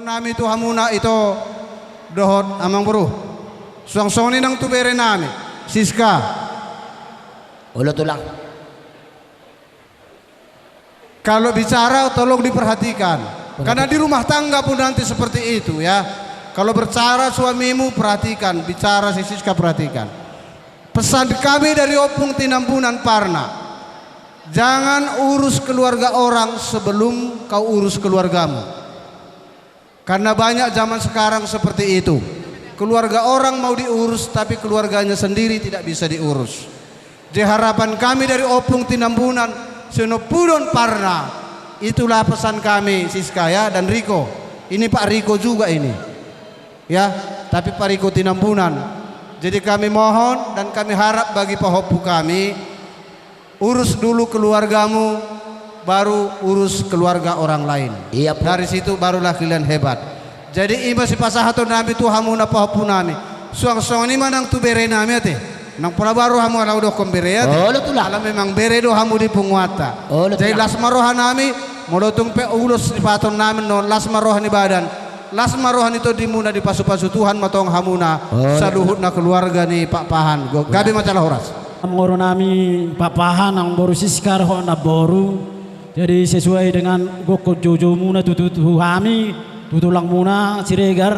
nami tu hamuna ito dohot amang buru. Suang-suang ni nang tubere nami. Siska. Ulo tulang. Kalau bicara tolong diperhatikan. Karena di rumah tangga pun nanti seperti itu ya. Kalau berbicara suamimu perhatikan, bicara si Siska perhatikan. Pesan kami dari Opung Tinambunan Parna. Jangan urus keluarga orang sebelum kau urus keluargamu. Karena banyak zaman sekarang seperti itu. Keluarga orang mau diurus tapi keluarganya sendiri tidak bisa diurus. Jadi harapan kami dari Opung Tinambunan Senopudon Parna, itulah pesan kami Siska ya, dan Riko. Ini Pak Riko juga ini. Ya, tapi Pak Riko Tinambunan. Jadi kami mohon dan kami harap bagi Pahopu kami, urus dulu keluargamu, baru urus keluarga orang lain. Iya, dari situ barulah kalian hebat. Jadi ima si pasahato nami tu hamuna Pahopu nami. Suang-suang ni manang tu bere nami ate. Nang pula baru hamu alau do kombere ate. Alam memang bere do hamu di penguata. Jadi lasmaroha nami modotung pe ulos di paton nami no lasmaroha ni badan. Lasmarohan itu dimuna di pasu-pasu Tuhan matong hamuna saluhutna keluarga ni Pak Pahan. Gabi macalah horas. Mengoro nami Pak Pahan ang boru Siskar ho na boru. Jadi sesuai dengan goko jojo muna tutu hami tutulang muna siregar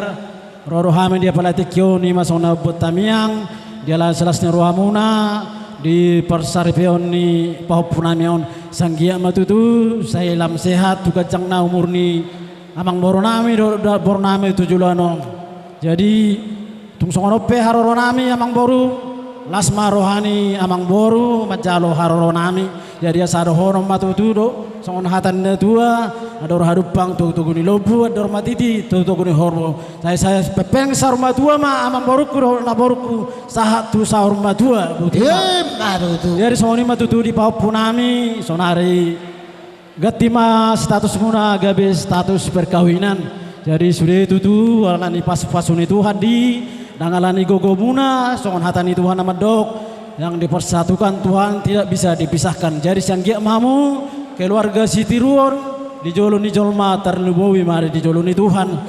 roro hami dia palatikyo ni masona botamiang dia la selasnya roha muna di persaripeon ni Pahopu namion sanggia matutu saya lam sehat tukajang na umur ni amang boru nami boru nami tujulano. Jadi tungsongono pe haroro nami amang boru lasma rohani amang boru majalo haroro nami jadi asado hono matutudo songon hatan tua ador hadupang tuguni lobu ador matidi tuguni hormo saya pepeng saruma tua ma amang boruku na boruku sahat tu saruma tua jadi songoni matutu di Pahopu nami sonari gatima status muna gabe status perkawinan jadi sudah itu tuh alani pas-pasuni Tuhan di dangalani gogo muna songon hatani Tuhan nama dok yang dipersatukan Tuhan tidak bisa dipisahkan. Jadi sanggia mamu keluarga Siti Ruor dijoloni jolma terlubowi mari dijoloni Tuhan.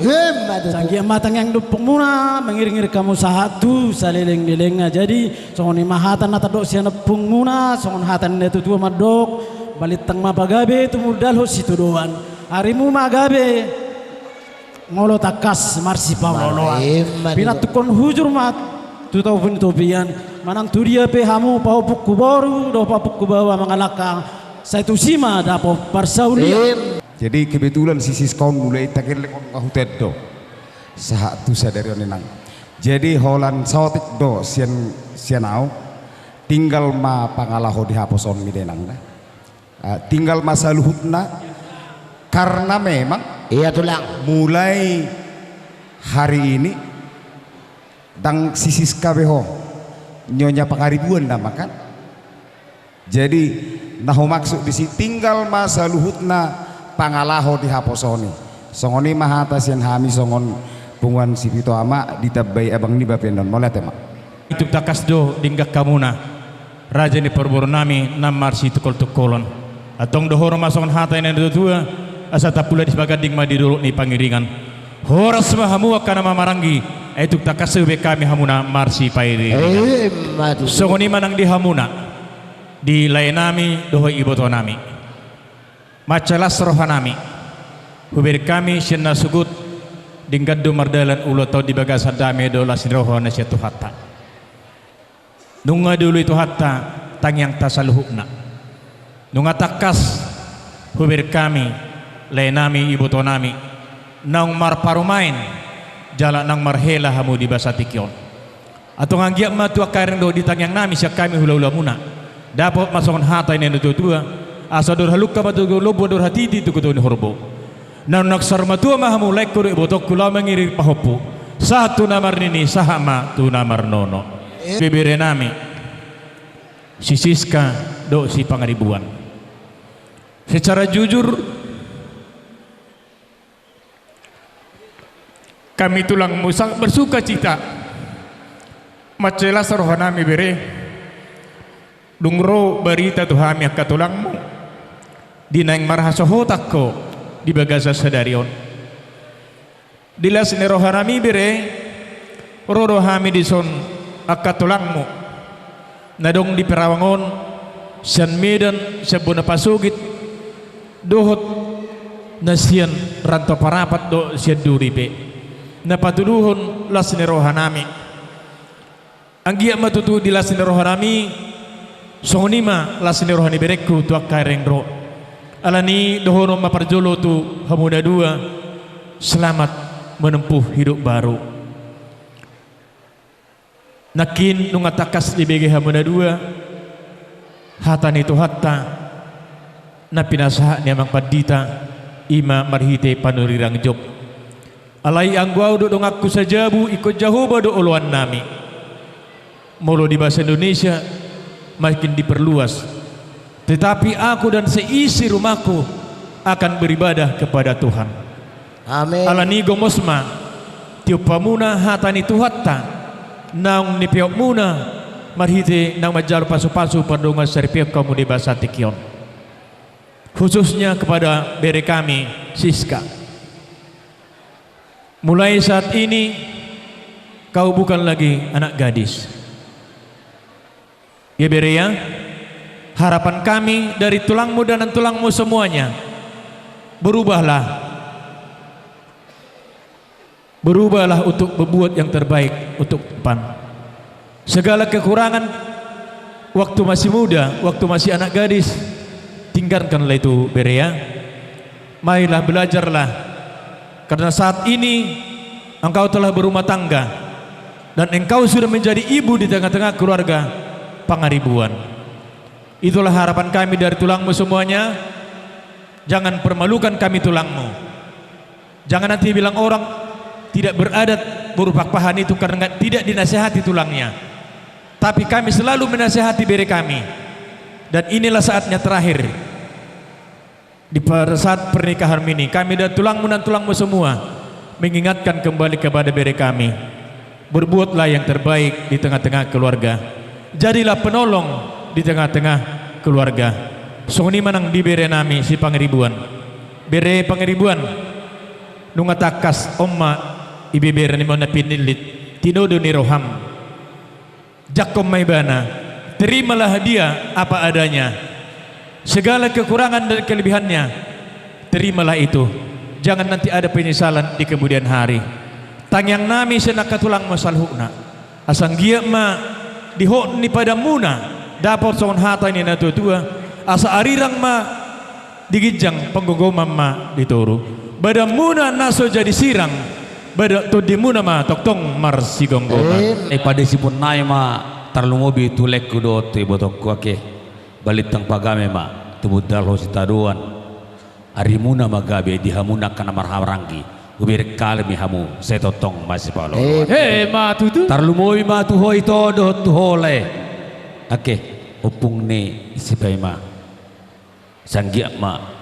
Sanggia matang yang dupung muna mengiring kamu sahatu saleleng-lelengnya. Jadi songon mahatan nata dok siana pung muna songon hatan itu tua madok balit tang mapagabe itu mudal ho situ doan. Harimu magabe ngolo takas marsi pawoloan pinatukon hujur mat tutau pun topian manang turia pe hamu Pahopu kuboru do Pahopu kubawa mangalaka saya tu sima dapo parsaulia. Jadi kebetulan sisis kaum mulai takir lekong kahutet do sahat tu sadari onenang. Jadi holan saotik do sianau tinggal ma pangalaho dihaposon midenang tinggal masa luhutna karena memang iya tulang mulai hari ini dang sisis kabeho nyonya pangaribuan nama kan. Jadi naho maksud di sini tinggal masa luhutna pangalaho dihaposoni songoni mahata sian hami songon punguan sipito ama ditabai abang ni bapendon mola tema itu takas do dinggak kamuna raja ni perburu nami namar si tukol-tukolon atong dohoro masongon hata yang ada tua asa tapula di sebagai dingma di dulu ni pangiringan horas mahamu akan mamaranggi itu takas sebe kami hamuna marsi pairi songoni manang di hamuna di lain nami doho iboto nami macalas roha nami hubir kami siena sugut dingkat do mardalan ulo tau di bagas hadame do las roho na siya hatta nunga dulu itu hatta tangyang tasaluhukna nunga takas hubir kami lain nami iboto nami nang marparumain jala nang marhela hamu di basatikyon atau nganggiak matu akarin do di tangyang nami siya kami hula-hula muna dapat masukkan hata ini tua asa dor halukka matu lobo dor hatiti tu kutuni horbo nan naksar matu mahamu lekkur ibotok kula mengiri Pahopu satu namar nini sahama tu namar nono bibire nami si Siska do si Pangaribuan secara jujur kami tulang musang bersuka cita macela sarohanami bere dungro berita tuhami akatulangmu dinaing marhasohotak ko di bagasa sadarion Dilas ni rohanami bere roro hami dison akatulangmu nadong di Perawangon sian Medan sian Bonapasugit dohot na sian rantau parapat do sian duripe na patuluhon las ni rohanami anggia matutu di las ni rohanami songonima las ni rohani berekku tuak kaireng ro alani dohono maparjolo tu hamuda dua selamat menempuh hidup baru. Nakin nungatakas di BGH Muda dua hatan itu hatta na pinasaha ni amang padita ima marhite panurirang job alai anggau do dongakku sajabu ikut jahoba do uluan nami molo di bahasa Indonesia makin diperluas tetapi aku dan seisi rumahku akan beribadah kepada Tuhan. Amin. Alani gomosma tiupamuna hatani tuhatta naung nipiok muna marhite nang majar pasu-pasu pardonga serpiok kamu di bahasa Tikion khususnya kepada bere kami Siska. Mulai saat ini kau bukan lagi anak gadis ya bere ya. Harapan kami dari tulangmu dan tulangmu semuanya berubahlah untuk berbuat yang terbaik untuk depan. Segala kekurangan waktu masih muda, waktu masih anak gadis, tinggalkanlah itu berea. Marilah belajarlah, karena saat ini engkau telah berumah tangga dan engkau sudah menjadi ibu di tengah-tengah keluarga pangaribuan. Itulah harapan kami dari tulangmu semuanya. Jangan permalukan kami tulangmu. Jangan nanti bilang orang tidak beradat berupa pahan itu karena tidak dinasihati tulangnya. Tapi kami selalu menasihati bere kami. Dan inilah saatnya terakhir di pada saat pernikahan ini kami dan tulangmu semua mengingatkan kembali kepada bere kami. Berbuatlah yang terbaik di tengah-tengah keluarga. Jadilah penolong di tengah-tengah keluarga. Songni manang di bere nami si Pangeribuan. Bere Pangeribuan nungatakas omma ibibir ni mo na pinilit tinodo ni roham jakom may bana terimalah dia apa adanya segala kekurangan dan kelebihannya terimalah itu jangan nanti ada penyesalan di kemudian hari tangyang nami senakatulang masalhukna asang gia ma dihok ni pada muna dapat songon hata ni natutua asa arirang ma digijang penggogomam ma dituru badam muna naso jadi sirang badak to di muna ma toktong marsigong goma pada sipun nai ma tarlu mobi tulek kudo tu botok kuake balitang pagame ma tumudal hositaduan ari muna magabe di hamuna kana marharangi ubir kalmi hamu setotong masih palo ma tutu tarlu mobi ma tu hoi todo tu hole ake opung ne sipai ma sanggia ma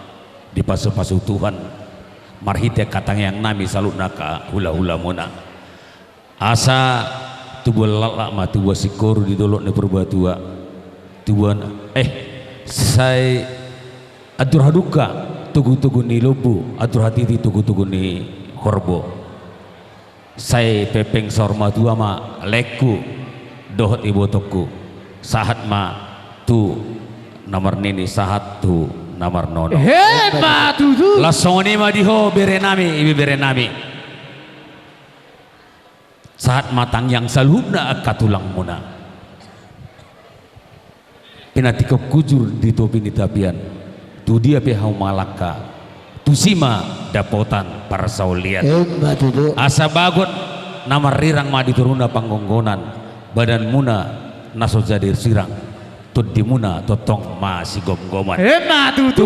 di pasu-pasu Tuhan marhite katang yang nami salut naka hula-hula muna asa tubuh lalak ma tubuh sikor di dolok ne perbatua tubuh saya adur haduka tugu-tugu ni lubu adur hati tugu-tugu ni korbo saya pepeng sorma tua ma leku dohot ibu tokku sahat ma tu nomor nini sahat tu namar nono ma tutu lasoni ma diho berenami ibi berenami saat matang yang salubna akatulang muna pinatikop kujur di topi ni tapian tu dia pehau malaka tu sima dapotan para saulian asa bagot namar rirang ma dituruna panggonggonan badan muna naso jadir sirang di muna totong masih gom-goman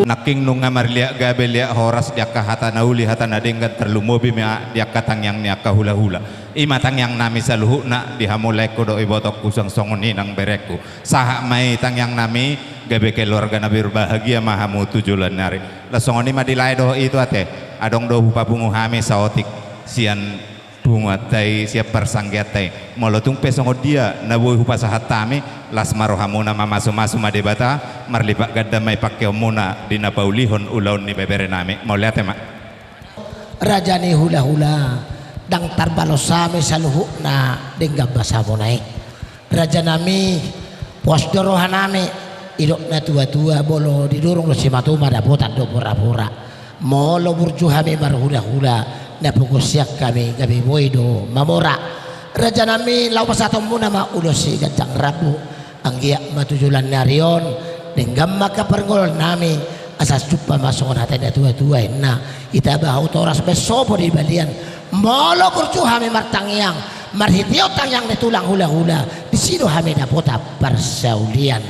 naking nung ngamarlia gabelia horas dia kahata nauli hata nadenggan terlumobi mea dia katang yang nia kahula-hula imatang yang nami saluhu na dihamulai kodo ibotok kusang songoni nang bereku sahak mai tang yang nami gabe keluarga nabi berbahagia mahamu tujulan nari la songoni madilai doh itu ate adong doh pabungu hame saotik sian bunga tay siap persanggiat tay molotung pesongo dia nabu hupasahat tami las marohamuna mamasu-masu madebata marlipak gadamai pakai omuna di napaulihon ulaun ni bebere nami mau lihat mak Raja ni hula-hula dang tarbalosami sa luhuk na dinggab basa mo na raja nami puas dorohan nami ilok na tua-tua bolo didurung lo si matuma dapotan do pura-pura molo burju kami marhula-hula na pugusyak kami gabi boydo mamora raja nami lawas atong muna maulo si gajang rabu ang giyak matujulan narion dinggam makaperngol nami asas cupa masuk natin na tua-tua na itabahaw toras besopo di balian molo kurcu kami martangyang marhitio tangyang netulang hula-hula di sino kami dapota persaulian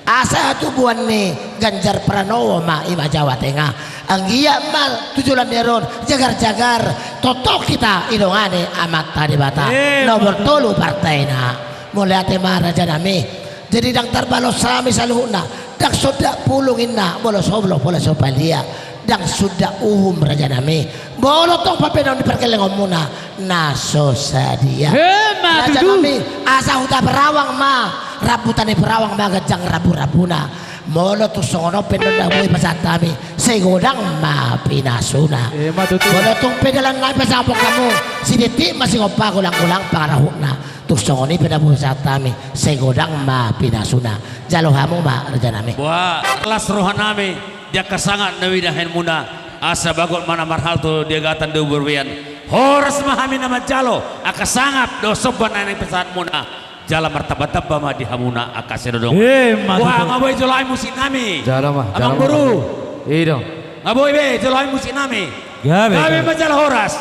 asa tubuan ni Ganjar Pranowo ma ima Jawa Tengah ang iya mal tujulan neron jagar-jagar totok kita ilongane amat tadi bata nomor tolu partai na mulai ate raja nami jadi dang tarbalos sami sa luhuna dak soda pulungin na bolo soblo bola sopalia dang sudah raja nami bolo tong papenon diperkelengom muna naso sadia raja nami asa huta berawang ma rabutan berawang ma gajang rabu-rabuna molo tu sono penon na boy pasatami segodang ma pinasuna bolo tong pedalan na pasapok kamu siditi masih ngopa kulang-kulang pangarahuna tu sono ni pedaboy pasatami segodang ma pinasuna jalo hamu ma raja nami Wah, kelas rohanami dia kasangat nawidahin muna asa bagot mana marhal tu dia gatan do berwian horas mahami nama jalo akasangat do soban nang pesat muna jala martabat-tabba ma dihamuna akasedodong wah ngaboy jolai musin nami Jalo mah. abang guru Iya. ngaboy be jolai musin nami Gabe. majal horas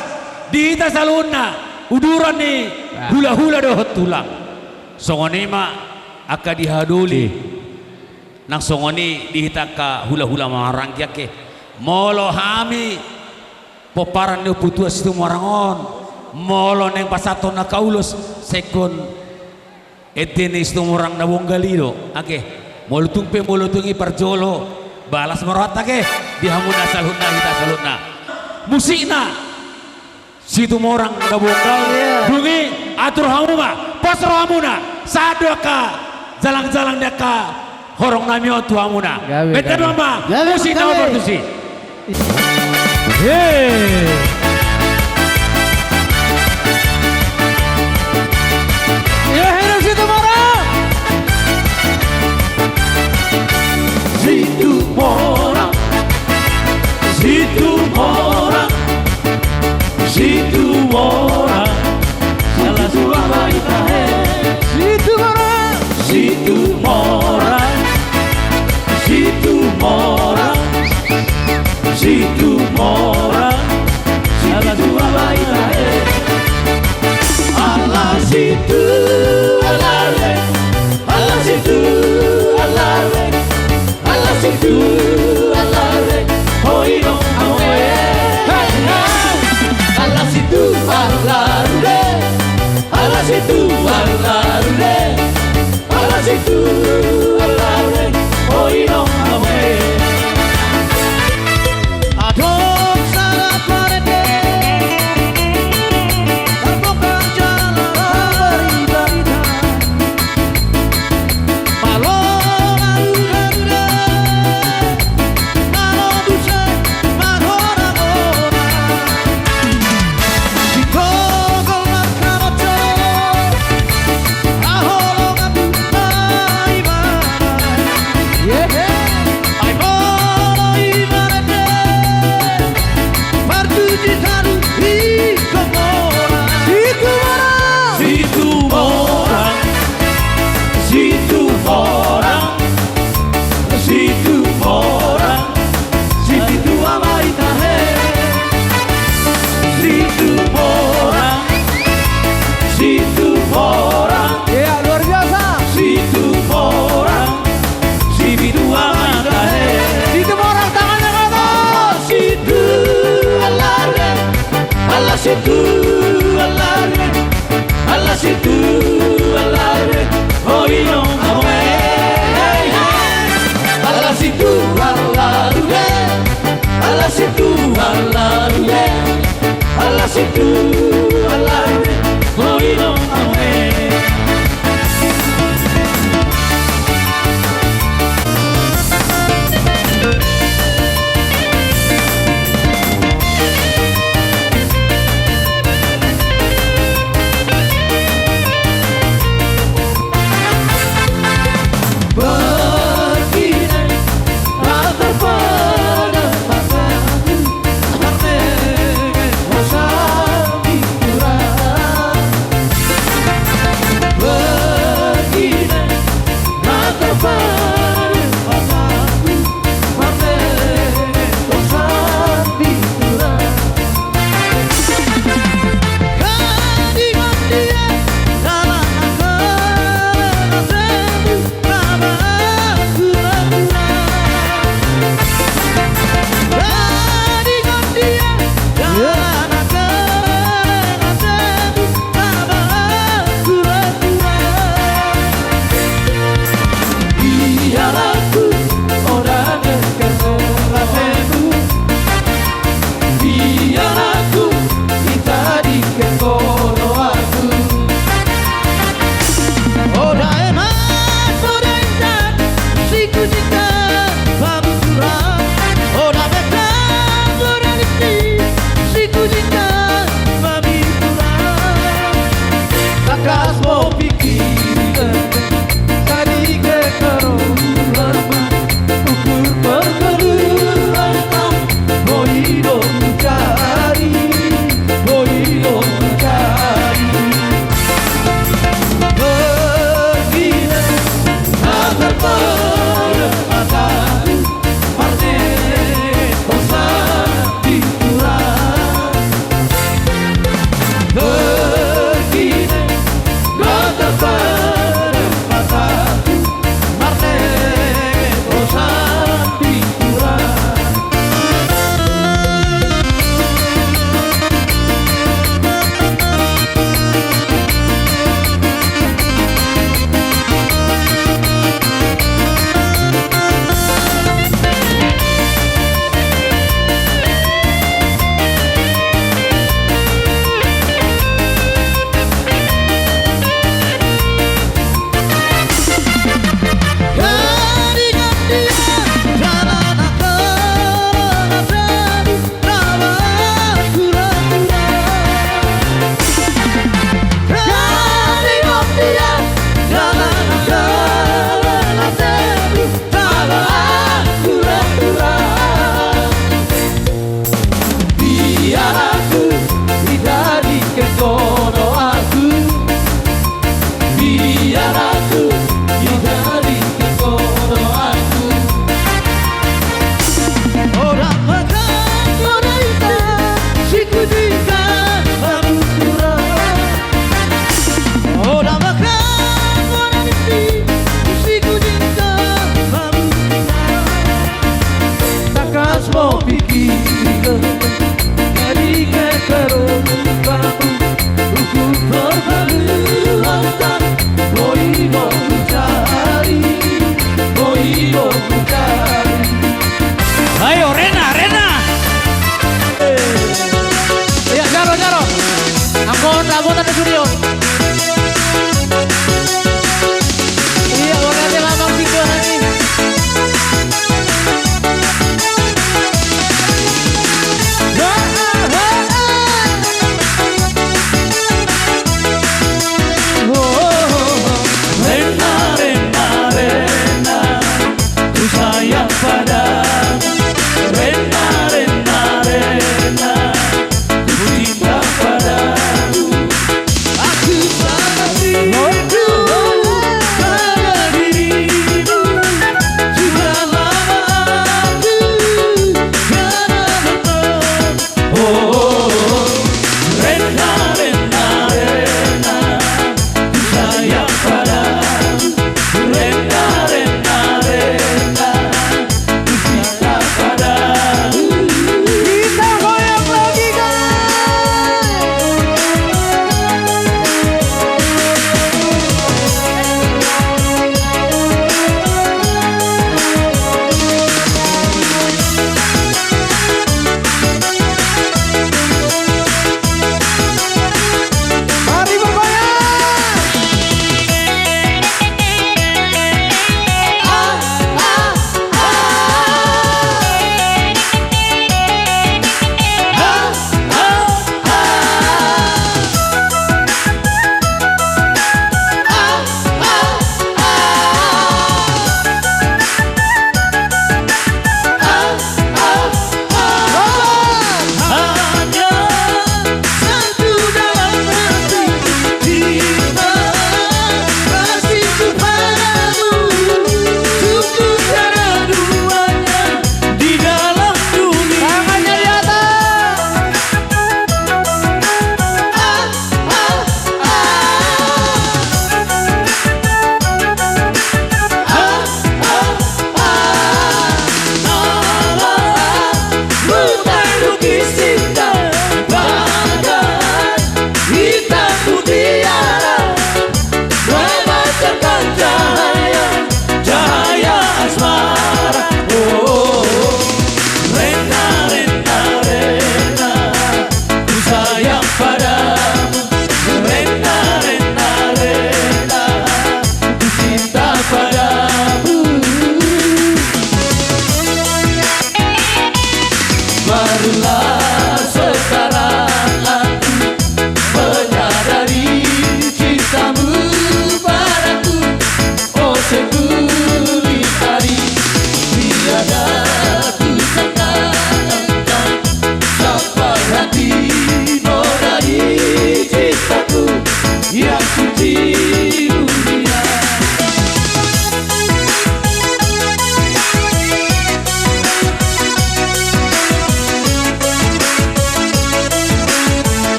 diita saluna uduran ni hula-hula do tulang songoni ma aka dihaduli nang songoni dihita ka hula-hula marang yake molo hami poparan ni putua situ marangon molo neng pasato na kaulus sekon etenis tu orang na wonggalido ake molo tungi parjolo balas marata ke dihamuna saluna hita saluna musikna situ orang na wonggal dungi atur hamuma pasro hamuna sadaka jalang-jalang deka horong nami o tuamuna betul mama musik nama bertusi Ya hidup situ marah. situ orang situ orang situ orang salah suara baik Situ marah. situ orang situ orang situ orang salah dua baik Allah situ Allah Allah situ Allah Allah situ Allah oh ino Allah situ Allah Allah situ Allah Allah situ Allah oh ino Adon salat marede. Terbuka jalan beribadah. Malo garuda. Malo duse magora-gora. Sikogol makamoto. Aholo gabu ibadah. Ay molo ibadah. Martuji taru ikomora. situ orang situ orang situ orang situ amaita situ orang situ orang Ya luar biasa. situ orang situ amaita Situ orang tangannya ke atas. situ Allah Allah situ Allah Allah situ Allah oh ino Allah situ Allah Allah situ Allah Allah situ Allah oh ino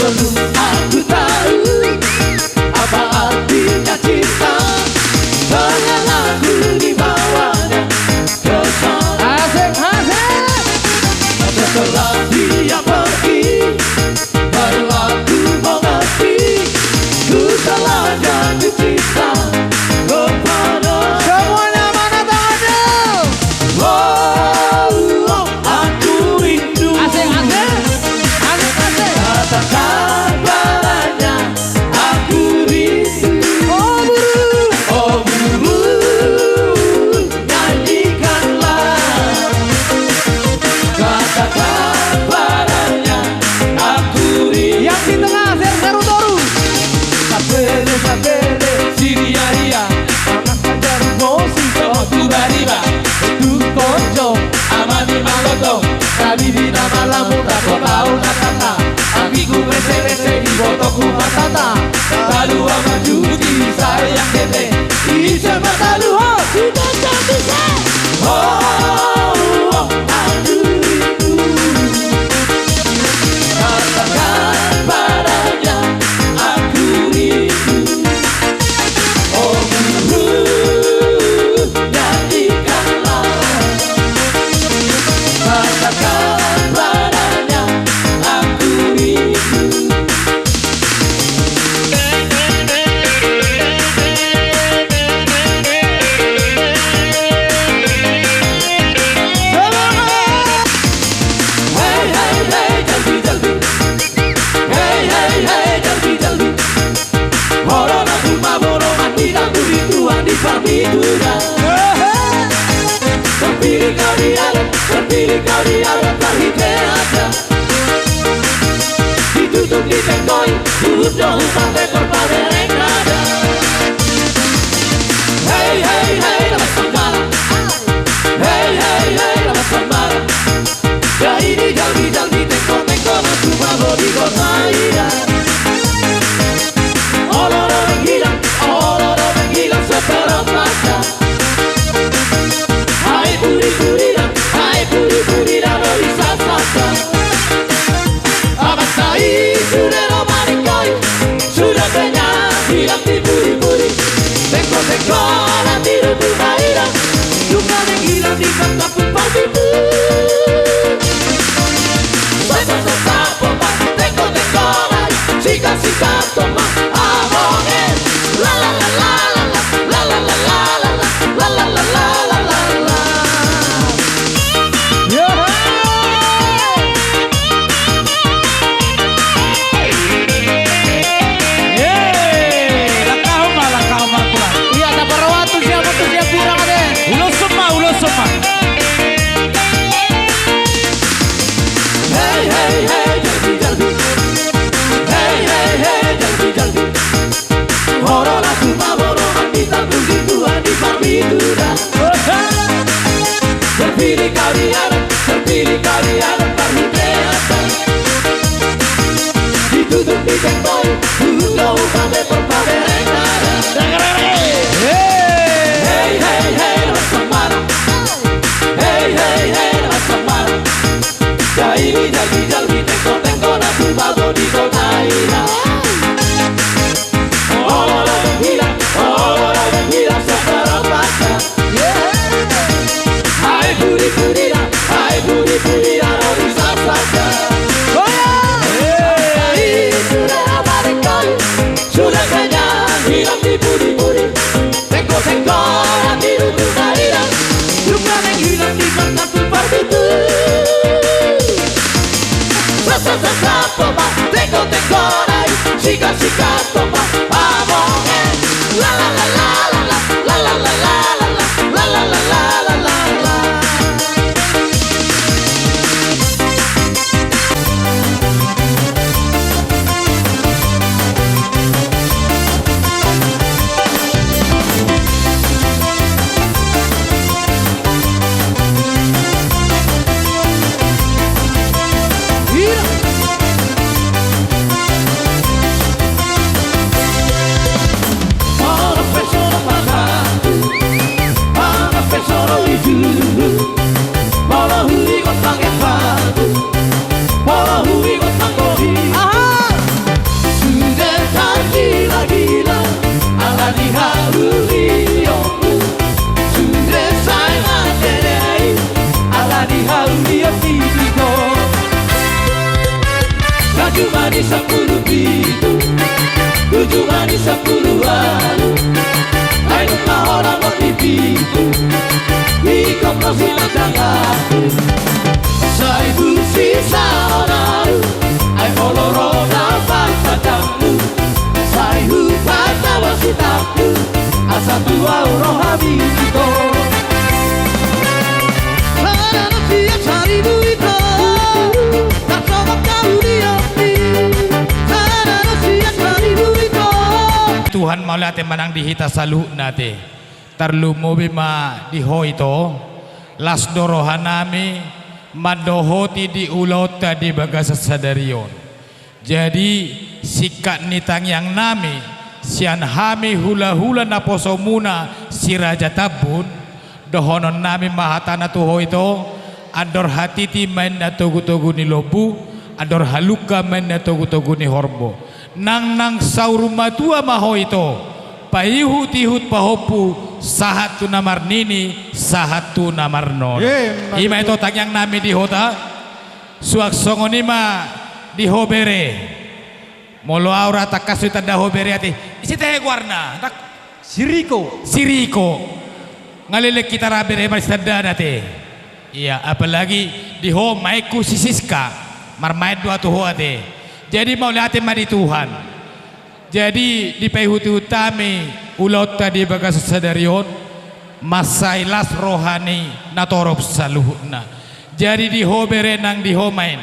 Sebelum aku tahu apa artinya cinta, dengan aku dibawanya ke sana. Asik. Setelah dia pergi, baru aku mengerti ku telah jatuh cinta kepada. Semuanya mana tangannya? Oh, aku rindu. Asik. Katakan padanya aku rindu. Oh buru, nyanyikanlah. Katakan padanya aku rindu. Yang di tengah seru-seru. Sapere, siria, anak pacar musiko tiba-tiba tu konco amati maloto kabibina malamu tako tau nakata agiku bese di botoku matata talu ama juti sayang kete isa matalu ho sudah jadi se oh aduh rindu. Katakan padanya aku rindu. Oh buru, nyanyikanlah. Katakan padanya aku rindu. Terpilih kau di alam terhidupnya, ditutup di tengkoi, turut jauh sampai perpaduan nada. Hey, lama sembara. Hey, lama sembara. Ya ini jalbi tengkok aku bawa di kota ida. Orang menghilang seperempat. Hai puri dan bisa sasa. Abang saya sudah romanikai, sudah kenyang hilang di puri. Tengok nanti rutu maira, luka menghilang di kata pupang itu. Sasa pompa, tengok lagi, sika toma amones. La la la la la la la la la la la la la la. Terpilih kalian perhidupkan, ditutup di tengkoi, jauh sampai perpaduan nada. Hey, lama sembara. Hey, lama sembara. Ya ini jalbi tengkok aku bawa di kota ida. Orang menghilang seperempatnya. Hai puri dan bisa saja. Sudah abadikan, sudah kenyang hilang di puri. Tengok hati rutu daerah, luka menghilang di kata pupar itu. Sasa pompa, tengok manis 10 pintu, 7 manis 10 hari. Hai rumah orang mau di pintu, ikut prosina tanganku. Saibu sisa onaru, ai olorona padamu. Saibu pada wasitaku, asa tua uroha bito. Sarana siap saribu ito, tak coba kau diapi. Sarana siap saribu ito. Tuhan maulate manang dihita salu nate tarlu mobi ma diho ito las dorohanami madohoti di ulota di bagasa sadarion. Jadi sikat nitang yang nami sian hami hula-hula na posomuna si raja tabun dohonon nami mahatana tuho ito ador hatiti main na tugu-tugu ni lobu ador haluka main na tugu-tugu ni horbo nang sauruma tua maho ito paihut-ihut pahopu sahatu namar nini sahatu namar non ima ito tagyang nami di hota suak songonima di hobere molo aura takasu tanda hobere ati isi teh warna tak siriko ngalilek kita rabere mas tanda nate iya apalagi di ho maiku sisiska marmaid dua tuh ate. Jadi mau lihat di Tuhan. Jadi di paihuti utami ulot tadi bagas sadarion masailas rohani natorop saluhna. Jadi di hobere nang di homain.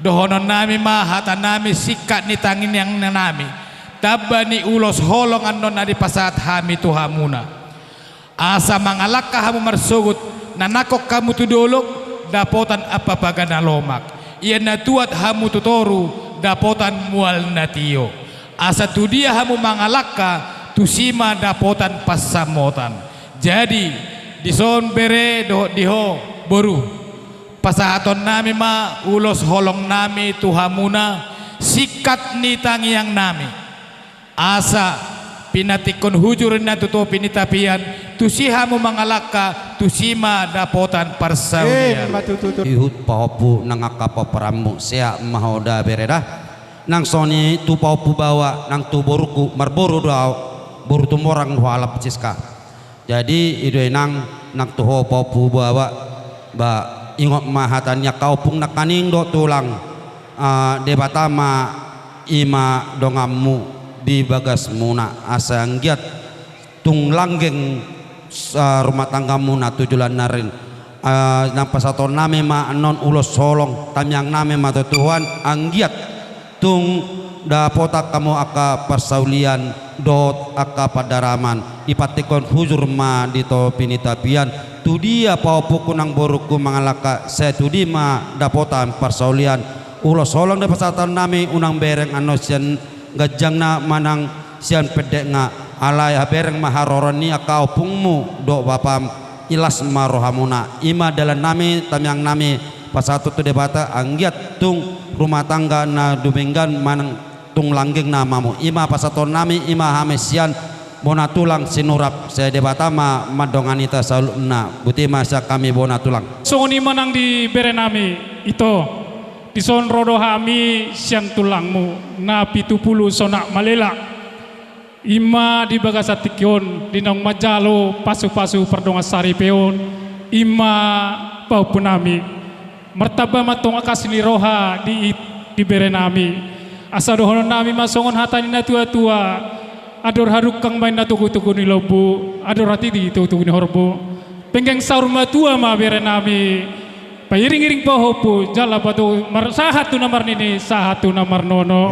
Dohonon nami mahata nami sikat ni tangin yang nami. Tabani ulos holongan non di pasat hami tuhamuna. Asa mangalakah kamu marsugut nanakok kamu tudolok dapotan apa bagana lomak. Ia natuat hamu tutoru dapotan mual natio asa tu dia hamu mangalaka tusima dapotan pasamotan. Jadi dison bere do diho boru pasahaton nami ma ulos holong nami tuhamuna sikat nitang yang nami asa pinatikon hujur na tuto pinitapian tusihamu mangalaka tusima dapotan parsaunian. Ihut pahopu nang akapa peramu sea mahoda bereda nang soni tu pahopu bawa nang tu boruku marboru doa boru tu morang halap ciska. Jadi idoi nang tu ho pahopu bawa ba ingot mahatannya kaupung nak kaning do tulang debatama ima dongamu di bagas muna asanggiat tung langgeng rumah tanggamu na tujulan narin nang pasaton nami ma non ulos solong tamyang nami ma Tuhan anggiat tung dapotak kamu aka persaulian dot aka padaraman ipatikon hujur ma dito pinitapian tu dia paupu kunang boruku mangalaka saya tu di ma dapotan persaulian ulos solong da pasaton nami unang bereng anosian gajang na manang sian pedek nga alai habereng maharoroni akau pungmu do bapam ilas marohamuna ima dalam nami tamyang nami pasatu tu debata anggiat tung rumah tangga na dumenggan manang tung langgeng namamu ima pasaton nami ima hamesian bona tulang sinurap saya debata ma madonganita saluna buti masa kami bona tulang songoni manang di berenami itu dison rodo hami siang tulangmu na 70 sonak malela ima di bagasatikyon dinong majalo pasu-pasu perdonga sari peon ima pau punami martaba matong akasini roha di berenami asa dohonon nami masongon hatani na tua-tua ador haruk kang main na tugu-tugu ni lobu ador hati di tugu ni horbo penggeng saur matua ma berenami pairing-iring pahopu jala batu sahatu namar nini sahatu namar nono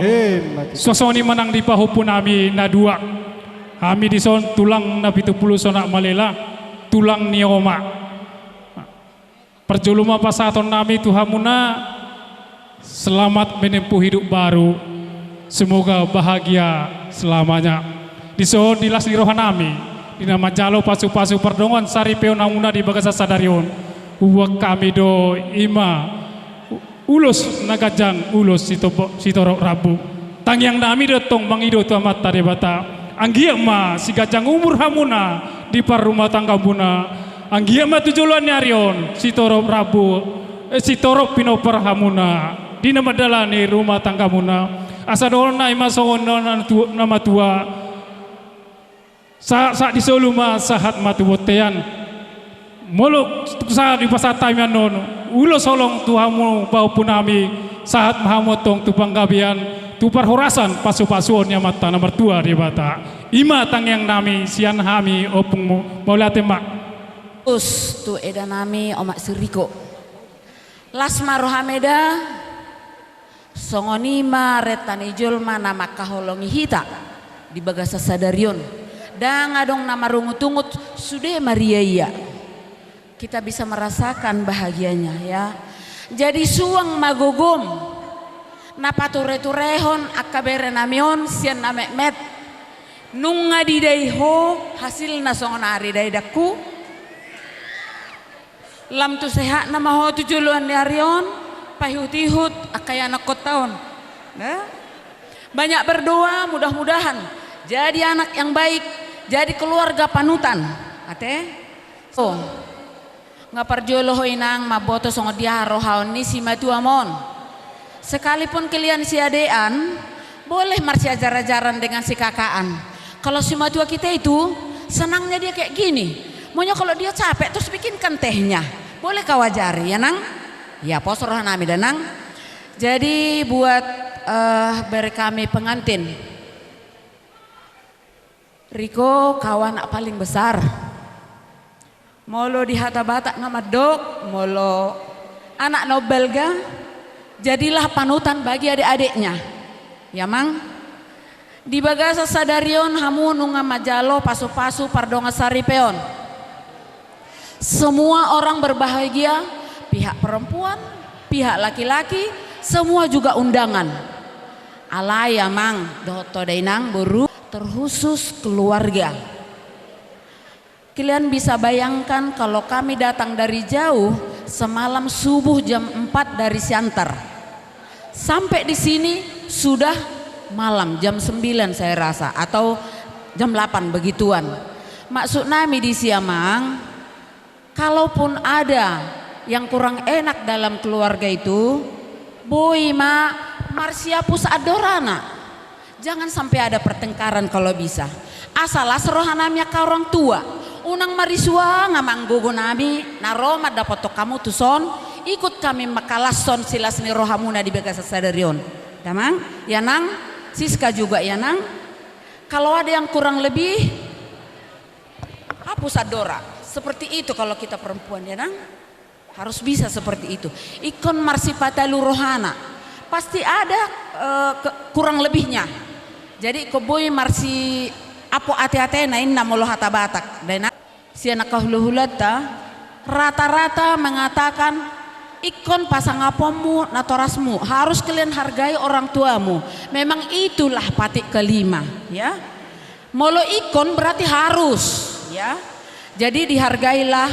sosoni manang di pahopu nami na dua kami di son tulang na 70 sonak malela tulang nioma perjuluma pasaton nami tuhamuna selamat menempuh hidup baru semoga bahagia selamanya di son dilas di rohanami di nama jalo pasu-pasu perdongan sari peon amuna di bagasa sadarion uwak kami do ima ulus nagajang ulus sitorok rabu tangyang nami dotong mangido tu amat tarebata anggia ma si gajang umur hamuna di par rumah tangga muna anggia ma tujulan nyarion sitorok rabu sitorok pinopar hamuna di nama dalani rumah tangga muna asa dorna ima songon nama tua saat di soluma sahat matu botean molok saat di pasar tamian nono ulo solong tuhamu bau punami saat mahamotong tu panggabian tu perhorasan pasu-pasuonnya mata nomor 2 di bata ima tang yang nami sian hami opung mola tembak us tu eda nami omak siriko lasma rohameda songonima retani julma nama kaholongi hita di bagasa sadarion dan adong nama rungut-ungut sudah Maria iya kita bisa merasakan bahagianya ya. Jadi suang magogom napature-turehon akabere namion sian namek-met nunga didaiho hasil nasongon ari daidaku lam tu sehat nama ho tujuluan di harion pahut-ihut akaya anak kotaon nah? Banyak berdoa mudah-mudahan jadi anak yang baik jadi keluarga panutan ate oh ngaparjolo inang maboto songo dia rohaon ni si matu amon sekalipun kalian si adean boleh marsi ajar-ajaran dengan si kakaan kalau si matua kita itu senangnya dia kayak gini maunya kalau dia capek terus bikinkan tehnya boleh kawajari ya nang ya pos rohanami danang jadi buat beri kami pengantin Riko kawan paling besar molo di hata batak nama dok molo anak Nobel ga jadilah panutan bagi adik-adiknya ya mang di bagasa sadarion hamu nunga majalo pasu-pasu pardonga saripeon semua orang berbahagia pihak perempuan pihak laki-laki semua juga undangan alay ya mang doto dainang buru terkhusus keluarga. Kalian bisa bayangkan kalau kami datang dari jauh semalam subuh jam 4 dari Siantar sampai di sini sudah malam jam 9 saya rasa atau jam 8 begituan. Maksud nami di Siamang kalaupun ada yang kurang enak dalam keluarga itu boy ma marsiapus adorana jangan sampai ada pertengkaran kalau bisa asalah serohanamnya ke orang tua unang marisua ngamanggogo nami naroma dapat kamu tuson ikut kami makalason silas ni rohamuna di bagasa sadarion damang ya nang Siska juga ya nang kalau ada yang kurang lebih hapus adora seperti itu kalau kita perempuan ya nang harus bisa seperti itu ikon marsipatalu rohana pasti ada kurang lebihnya jadi keboy marsi apo ate-ate na inna molo hata batak dan si anak kahulu-hulata rata-rata mengatakan ikon pasang apomu natorasmu harus kalian hargai orang tuamu memang itulah patik kelima ya molo ikon berarti harus ya jadi dihargailah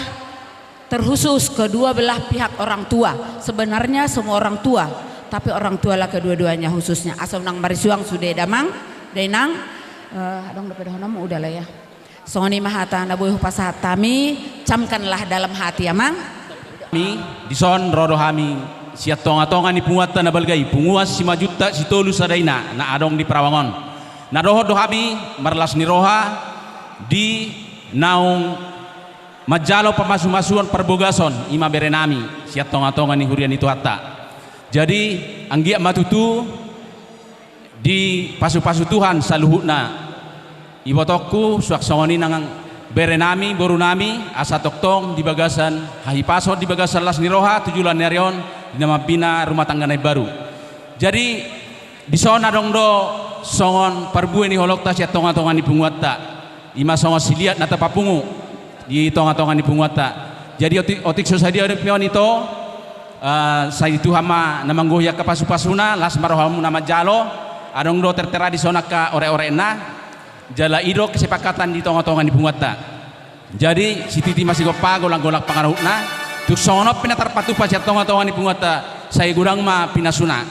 terkhusus kedua belah pihak orang tua sebenarnya semua orang tua tapi orang tua lah kedua-duanya khususnya asal nang marisuang sudah damang dainang dong dapat honomu udah lah ya songoni mahata nabuh pasahat tami camkanlah dalam hati ya mang mi dison rodo hami siat tonga-tonga ni punguat na balgai punguas 5 juta si tolu sadaina na adong di Perawangon na doho do hami marlas ni roha di naung majalo pamasu-masuan perbogason ima berenami siat tonga-tonga ni hurian itu hatta jadi anggia matutu di pasu-pasu Tuhan saluhuna ibotokku suak songoni nangang berenami borunami asa toktong di bagasan hahipaso di bagasan las niroha tujulan nerion di nama bina rumah tangga naik baru jadi di sona dong do songon perbu ni holokta siat tonga-tonga ni punguata ima songon siliat nata papungu di tonga-tonga ni punguata jadi otik sosadia ada pion itu saya itu hama namanggoh ya ke pasu-pasuna las marohamu nama jalo adong do tertera di sona ka ore-orena jala ido kesepakatan di tonga-tonga di punguata jadi si titi masih gopa golak-golak pangaruhna tuk sono pinatar patu pasiat tonga-tonga di punguata saya gudang ma pinasuna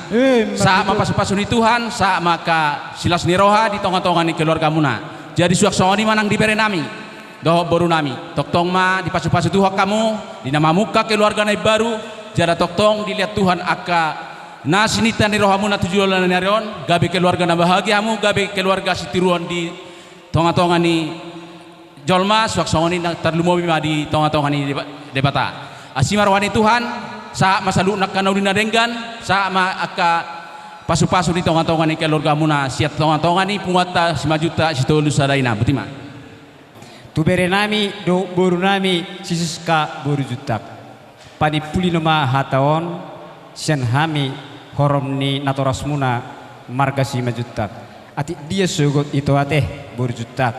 saat ma pasu-pasu di Tuhan saat maka silas niroha di tonga-tonga ni keluarga muna jadi suak songoni manang di berenami doh baru nami toktong ma di pasu-pasu Tuhan kamu di nama muka keluarga naik baru jada toktong dilihat Tuhan aka na sinita ni rohamu na tujuan ni arion gabe keluarga na bahagiamu gabe keluarga sitiruan di tonga-tonga ni jolma suaksongoni na terlumobi ma di tonga-tonga ni debata asimar wani Tuhan sa masalu nak kanauli na denggan sa ma aka pasu-pasu di tonga-tonga ni keluarga muna siat tonga-tonga ni pungata 5 juta situlu sadaina betima tu bere nami do boru nami sisiska boru jutak pani puli nama hataon sian hami horom ni natoras muna marga 5 jutak ati dia sugot itu ate boru jutak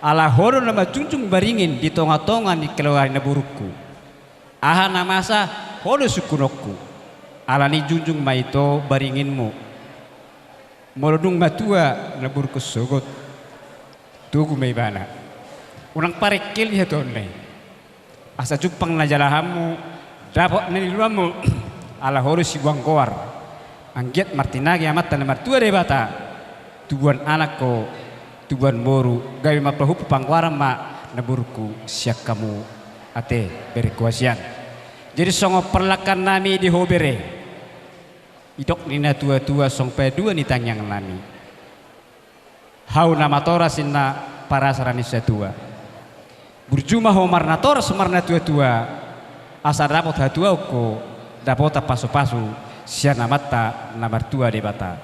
ala horon nama junjung baringin di tonga-tonga ni keluar na buruku aha namasa hodo sukunokku ala ni junjung ma itu baringinmu molodung matua na buruku sugot tugu may bana unang parekil ya tonne asa jupang na jalahamu dapat nililuamu ala hodo si buang koar anggiat martinagi amat tanah martua debata tubuan anakku tubuan boru gawe mapahu pangwaram ma naburku siak kamu ate berkuasian jadi songo perlakan nami di hobere idok nina tua-tua song pedua ni tangyang nami hau nama tora sinna para sarani setua burjuma homar na tora semarna tua-tua asa dapat hatua ko dapat pasu-pasu siana mata namar tua debata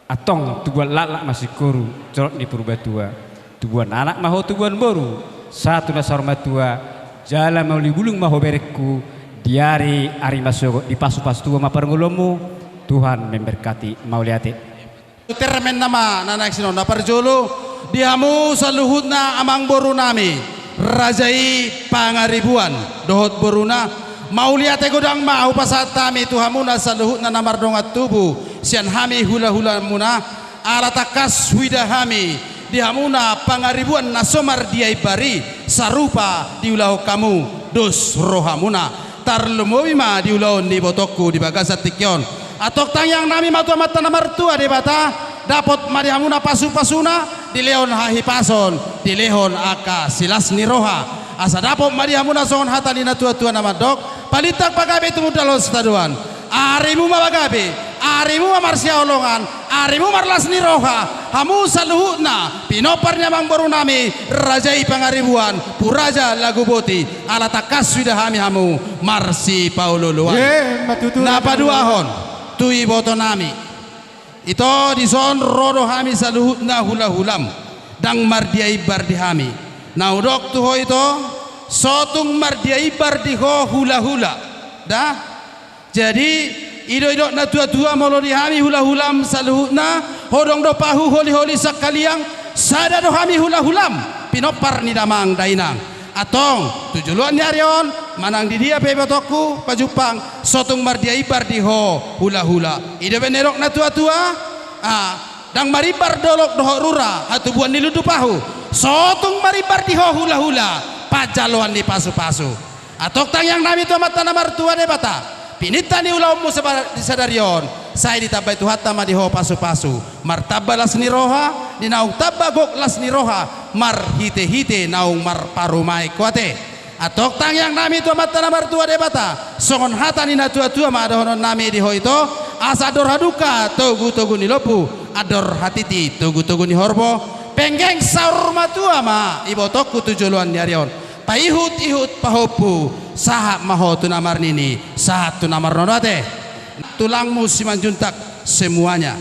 atong tubuan lalak masih koru corot di purbatua tubuan anak maho tubuan boru satu nasar matua jala mau libulung maho berekku diari ari masuk di pasu-pasu tua maparngolomu Tuhan memberkati mau liate termen nama nanak sinon parjolo dihamu saluhutna amang boru nami rajai pangaribuan dohot boruna mau lihat godang mau pasatami tuhamuna saluhutna namar dongat tubuh sian hami hula-hula muna alatakas widahami dihamuna pangaribuan nasomar diai bari sarupa diulau kamu dos rohamuna tarlumowima diulaon di botokku di bagasat tikyon atok tangyang nami matua mata namar tua di bata dapat madihamuna pasu-pasuna di leon hahi pason di lehon aka silas niroha asa dapat madihamuna songon hatalina tua-tua nama dok palitak pagabe itu mudalon setaduan arimu mabagabe arimu marsia olongan arimu marlas niroha hamu saluhutna pinoparnya mang baru nami rajai pangaribuan puraja lagu boti ala takas sudah hami hamu marsi paululuan napa duahon tui boto nami itu dison rodo hami saluhutna hula-hulam dang mardiai bardi hami naudok tuho itu sotung mardiai bardi ho hula-hula dah jadi ido-ido na tua-tua molo dihami hula-hulam saluhutna hodong do pahu holi-holi sakaliang sada do hami hula-hulam pinopar ni damang dainang atong tujuluan nyarion manang di dia pebotokku pajupang sotung mardiai bardi ho hula-hula ido benerok na tua-tua dang maribar dolok doho rura hatubuan niludu pahu sotung maribar di ho hula-hula pajaluan di pasu-pasu atok tangyang nami tu mata namar tua de bata pinita ni ulaumu di sadarion saya ditabai tu hatta ma di ho pasu-pasu martaba las ni roha di naung tabagok las ni roha mar hite-hite naung mar parumai kuate atok tangyang nami tu mata namar tua de bata songon hata ni na tua-tua ma adohonon nami di ho itu asa ador haduka togu-togu ni lopu ador hatiti togu-togu ni horbo penggeng saur matua ma ibotokku tujuluan nyarion paihut-ihut pahopu sahak maho tu namar nini sahat tu namar nonate tulangmu simanjuntak semuanya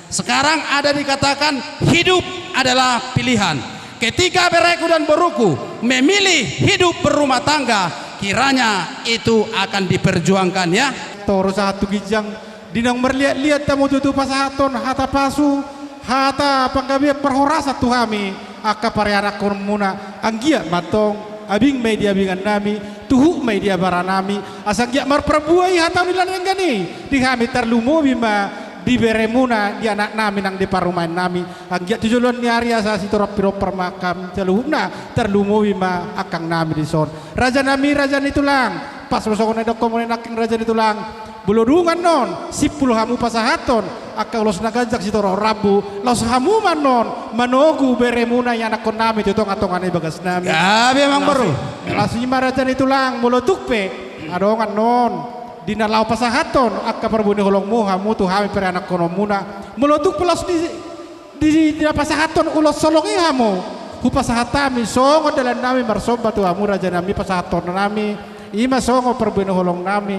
sekarang ada dikatakan hidup adalah pilihan ketika bereku dan beruku memilih hidup berumah tangga kiranya itu akan diperjuangkan ya toro satu gijang dinang merlihat-lihat tamu tutu pasahaton hata pasu hata panggabi perhorasa tuhami aka pariara kormuna anggia matong abing media bingan nami tuhu media baranami asang mar perbuai hata milan enggani di kami terlumo bima di beremuna di anak nami nang di parumain nami anggia tujulon nyari asa sitorap piro permakam celuhna terlumo bima akang nami di son raja nami raja nitulang pas rosokone dok komone naking raja nitulang buludungan non sipul hamu pasahaton akang los nagajak sitoro rabu los hamu manon manogu beremuna yang anak nami itu tong-tongane bagas nami gabe mang baru lasima raja nitulang mulo tukpe adongan non dina lau pasahaton akka perbuni holong muha mutu hami per anak kono muna melotuk pelas di pasahaton ulos solong ihamu hu pasahatami songo dalan nami marsoba tu amu raja nami pasahaton nami ima songo perbuni holong nami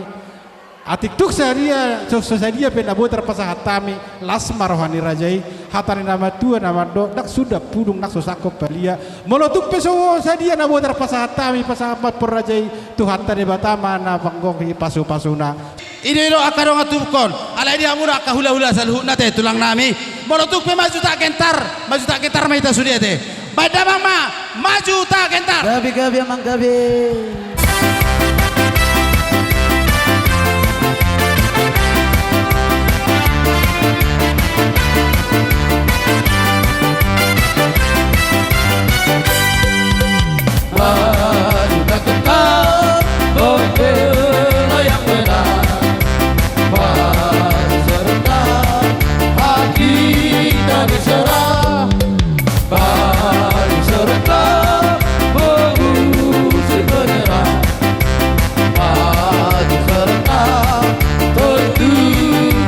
atik tuk sadia penabu terpasahatami lasma rohani rajai hatani nama tua nama do nak sudah pudung nak sosako pelia melotuk peso sadia nabu terpasahatami pasahabat perajai tu hatani batama na panggong pasu pasuna ini lo akarong atumkon ala ini amura kahula-hula salhuna teh tulang nami melotuk pe maju tak kentar maita sudia teh pada mama maju tak kentar gabi amang gabi maju tak kentar membela yang benar maju serentak hati tak diserah maju serentak mengusir menyerah maju serentak tentu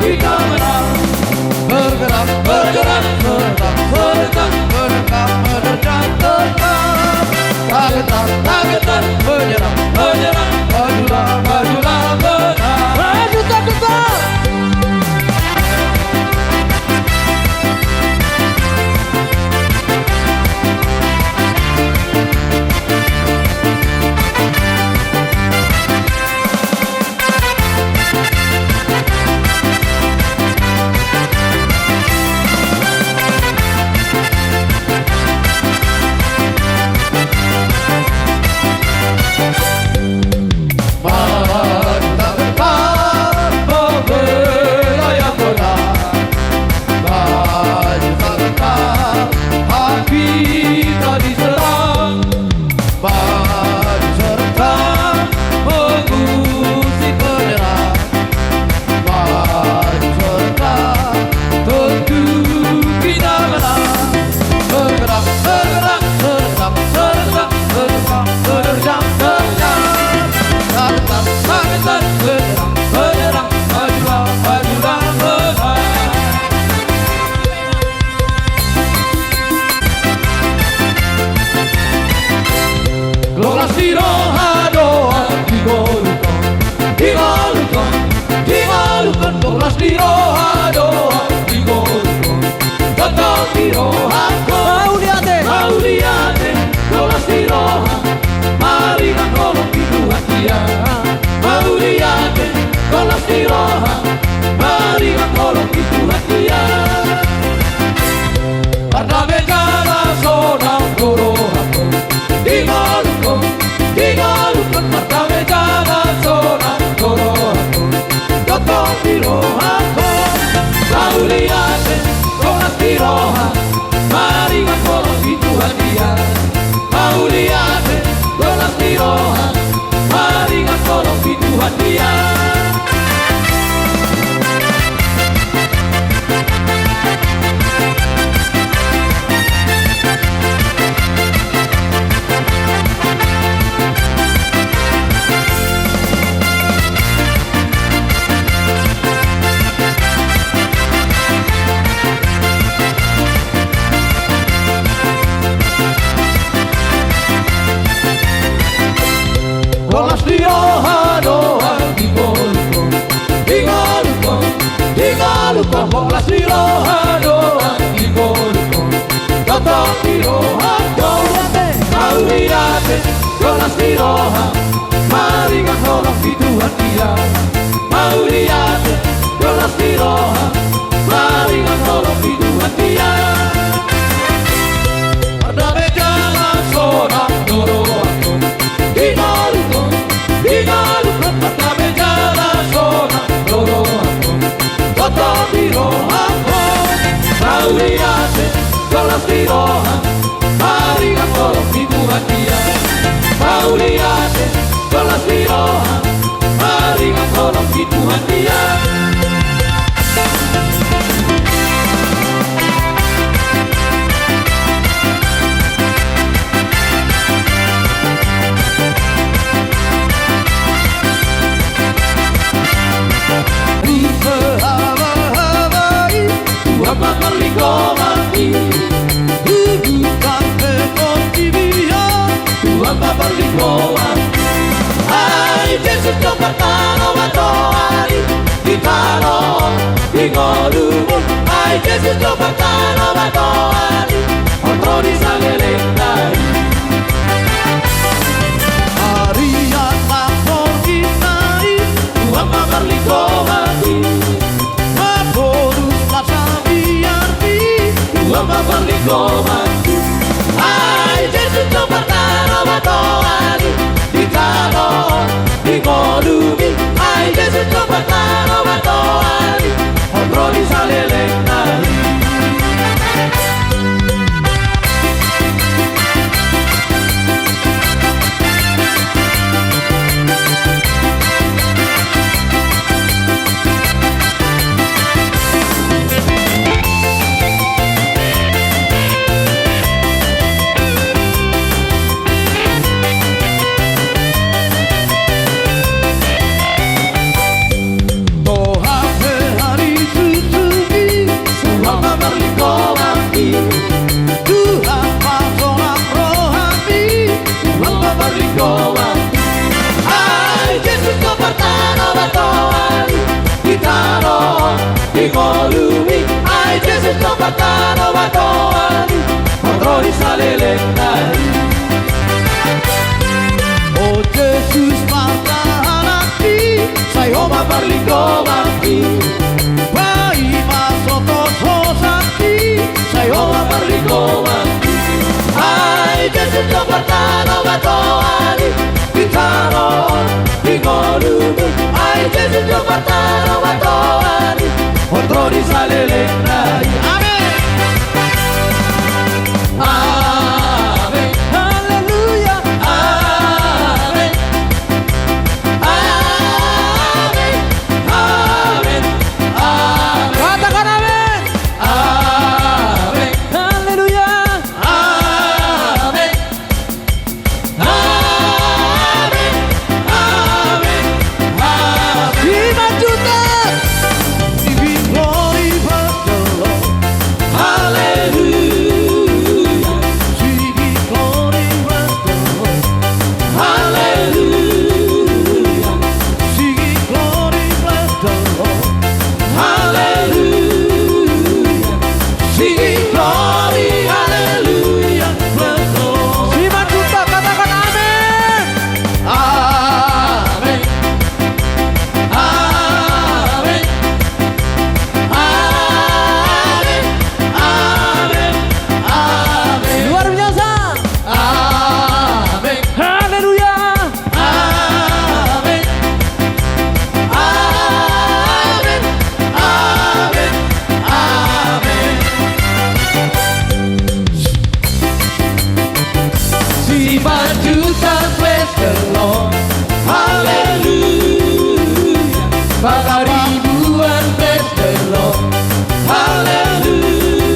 kita menang bergerak serentak menerkam menerjang tegak tak getar menyerang majulah benar maju tak getar berligo mati Bukan kekontibian Tuhan berligo mati Hai Yesus kau bertano batoari Di kanon, di ngolumu Hai Yesus kau bertano batoari Kontro di saleleng dari Harian makor kitai Tuhan berligo mati Maborus masa biarti Tuhan berligo mati Hai Yesus kau bertano batoari Di kanon, di ngolumi Hai Yesus kau bertano batoari Kontro di saleleng dari Tuhan pasongan rohani Tuhan berligoan Hai Yesus kau bertano batoan Di kanon, di ngolumi Hai Yesus kau bertano batoan Kontro di saleleng dari Oh Yesus martahan hati Saya oma berligoan Bai masotos hosati Saya oma berligoan Hai Yesus kau bertano batoani Di kanon, di ngolumi Hai Yesus kau bertano batoani Kontro di saleleng dari Amin Amin Haleluya Amin Amin Amin Amin Katakan amin Amin Haleluya Amin Amin Amin Amin 5 juta Give you glory but the Lord Hallelujah Give you glory but the Lord Hallelujah Give you glory but the Lord Hallelujah Give you glory Hallelujah but the Lord 5 juta katakan amin Amin Amin Amin Amin Amin Luar biasa Amin Haleluya Amin Amin Amin Amin Si juta praise the Lord Hallelujah Bahkan ribuan praise the Lord Hallelujah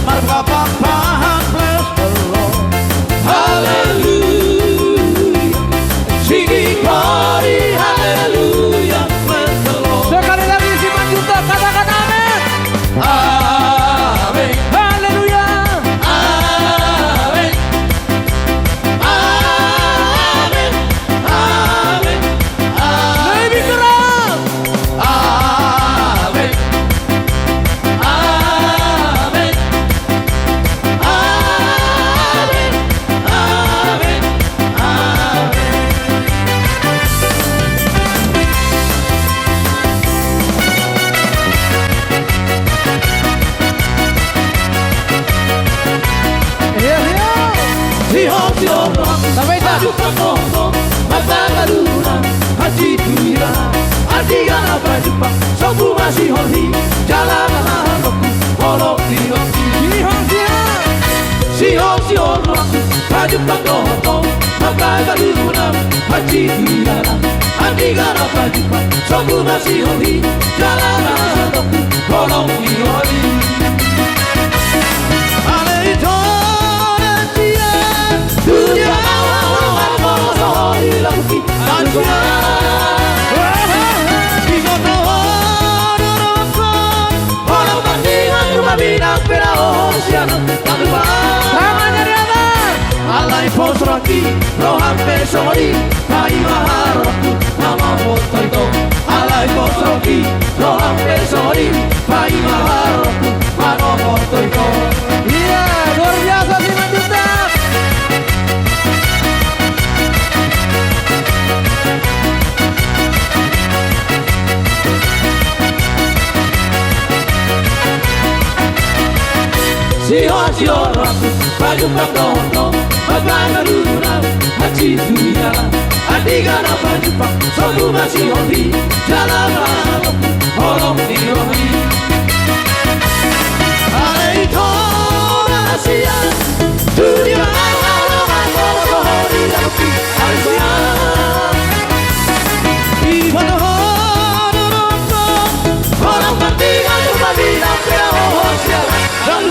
Marga pahan praise the Lord Hallelujah Singing glory Hallelujah praise the Lord Sekali lagi si juta katakan amin Amin Haleluya Amin Amin Amin Amin Lebih keras Amin Amin Amin Amin Amin Sampai tadi ngomong masa galunan haji tuira adiga apa jumpa sobu masih hori jalan aku kolok di si orang baju ngomong masa galunan haji tuira adiga apa jumpa sobu masih hori jalan aku kolok di Dunia awal mau lagi aja. Di kota orang bandingan hampe sori Pai maharoku nama motoito Alai posroki Lo hampe sori Pai maharoku nama motoito. Iya luar biasa si Manjutak. Sio raku baju pakono magana luna hachi tuigana adigana baju pak sobu masih hobi jalan orang dirohi hai thona asia dunia orang bohori lagi asia di mana orang mati kalau mati sampai hosia dan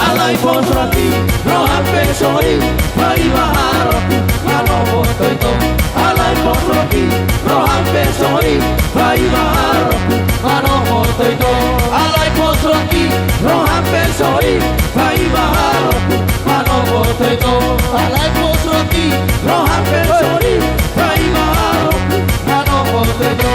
alai posrati no hampe sori pai maharoku mano motoito alai posrati no hampe sori pai maharoku mano motoito alai posrati no hampe sori pai maharoku mano motoito alai posrati no hampe sori pai maharoku mano motoito.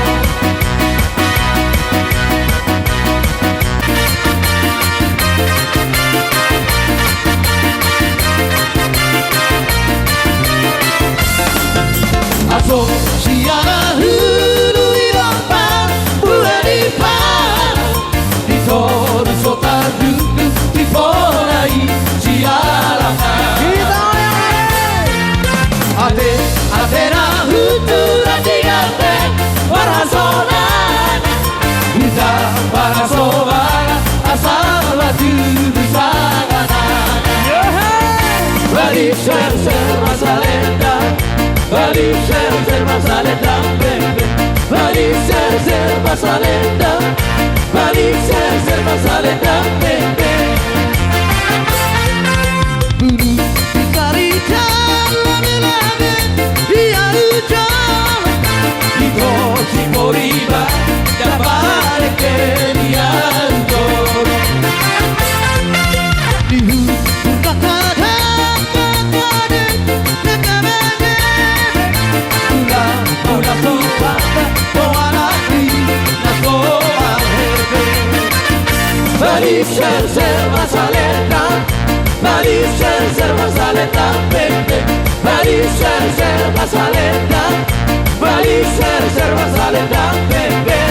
Aso siara hulu iropan bulan ipan di toru sota dulu di polai siara kita ate atena hutu radigate warasonan kita barasobana asal batu bisaganan bari ser masalenda bari ser masalenda bebe bari ser masalenda bari ser masalenda bebe bulu kari jalan lame dia jalan itu si moriba dapat ke dia jor dihu kakada una sopata toda la coa verde bari ser masalenda bari ser masalenda bebe bari ser masalenda bari ser masalenda bebe.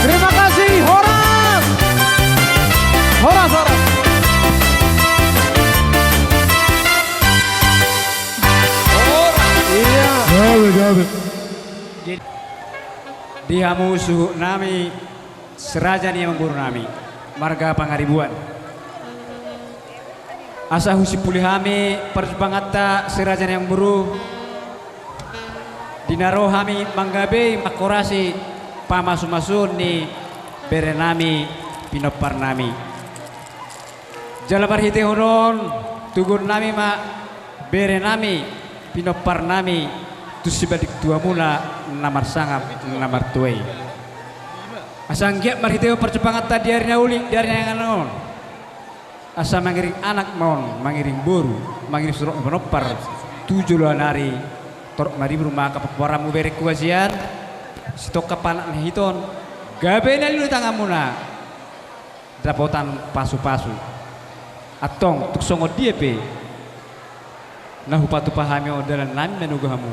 Terima kasih Horas. Iya. Dihamu suhu nami serajan yang mengguru nami marga pangaribuan asa husi pulihami perjumpangata serajan yang buru dinaro hami manggabe makorasi pamasu-masun ni berenami pinopar nami jalabar hite honon tugun nami ma berenami pinopar nami tusibadik dua mula namar sangap namar tuai asang giat marhiteo percepangat tadi harinya uli dari yang anon asa mangiring anak mon mangiring boru mangiring surok menopar 7 hari torok mari rumah kapaparamu berek kuasian stok kapan hiton gabe nali tangamuna dapotan pasu-pasu atong tuk songo diepe nah upatu pahami odalan nami menugu hamu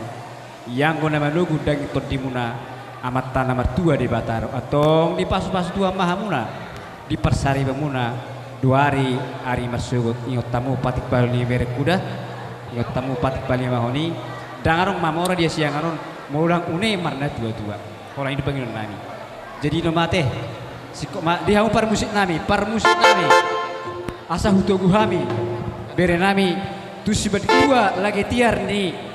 yang guna menugu dagi todimuna amat tanah mertua di Bataro atong di pasu-pasu tua mahamuna di persari bamuna 2 hari masuk ingot tamu patik bali berek kuda ingot tamu patik bali mahoni dangarong mamora dia siangaron mulang une marna tua-tua orang ini panggil nami jadi nomate sikok ma dia par musik nami asa hutogu hami bere nami tu si tua lagi tiar ni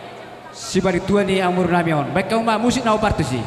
si tua ni amur nami on baik kau ma musik nau partu si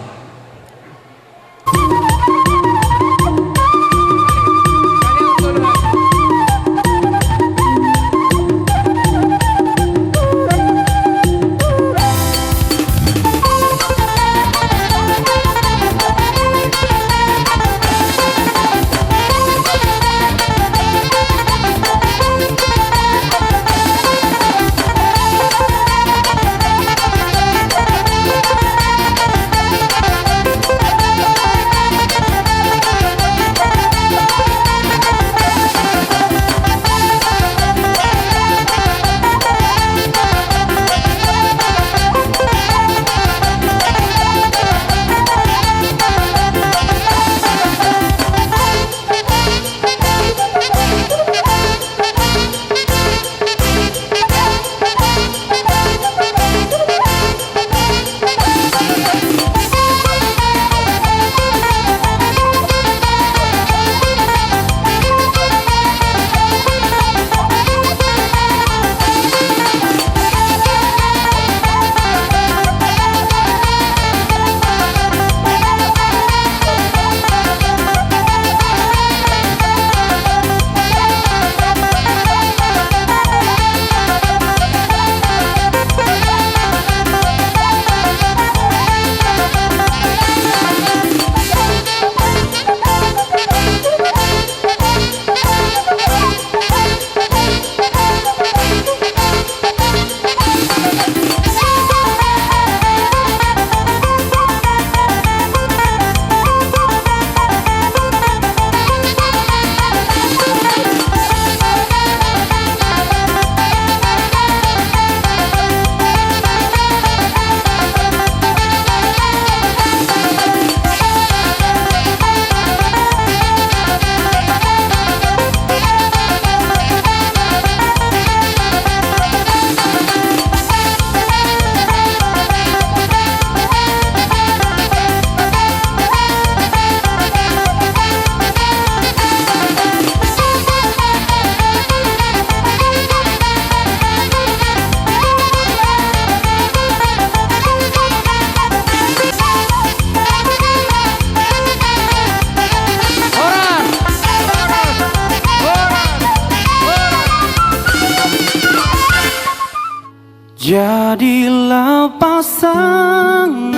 Jadilah pasangan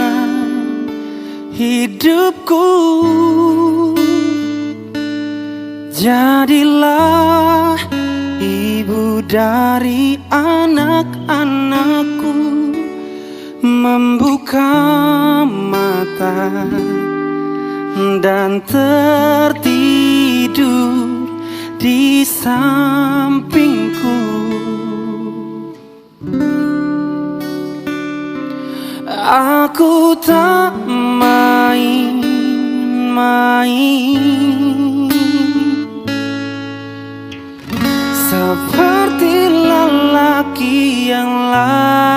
hidupku, jadilah ibu dari anak-anakku, membuka mata dan tertidur di sampingku. Aku tak main-main seperti lelaki yang lain.